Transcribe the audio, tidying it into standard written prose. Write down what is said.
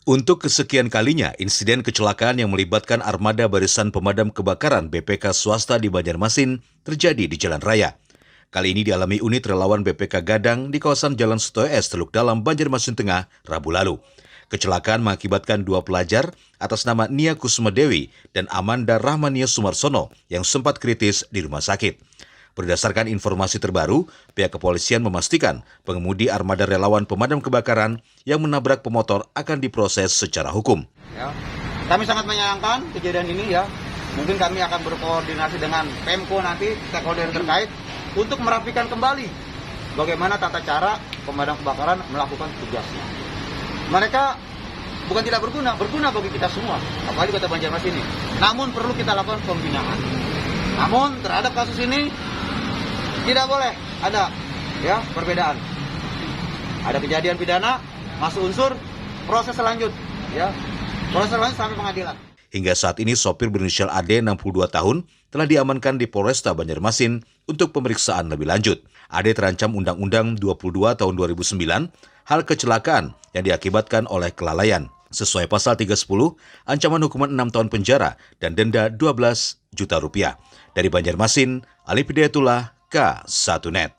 Untuk kesekian kalinya, insiden kecelakaan yang melibatkan armada barisan pemadam kebakaran BPK swasta di Banjarmasin terjadi di jalan raya. Kali ini dialami unit relawan BPK Gadang di kawasan Jalan Sutoyo S, Teluk Dalam, Banjarmasin Tengah, Rabu lalu. Kecelakaan mengakibatkan dua pelajar atas nama Nia Kusuma Dewi dan Amanda Rahmania Sumarsono yang sempat kritis di rumah sakit. Berdasarkan informasi terbaru, pihak kepolisian memastikan pengemudi armada relawan pemadam kebakaran yang menabrak pemotor akan diproses secara hukum. Ya, kami sangat menyayangkan kejadian ini ya. Mungkin kami akan berkoordinasi dengan Pemko nanti, stakeholder terkait, untuk merapikan kembali bagaimana tata cara pemadam kebakaran melakukan tugasnya. Mereka bukan tidak berguna bagi kita semua, apalagi Kota Banjarmasin ini. Namun perlu kita lakukan pembinaan. Namun terhadap kasus ini tidak boleh ada ya perbedaan. Ada kejadian pidana, masuk unsur proses selanjut ya. Proses selanjut sampai pengadilan. Hingga saat ini sopir berinisial AD 62 tahun telah diamankan di Polresta Banjarmasin untuk pemeriksaan lebih lanjut. AD terancam Undang-Undang 22 tahun 2009 hal kecelakaan yang diakibatkan oleh kelalaian. Sesuai pasal 310, ancaman hukuman 6 tahun penjara dan denda 12 juta rupiah. Dari Banjarmasin, Ali Pidayatullah, K1net.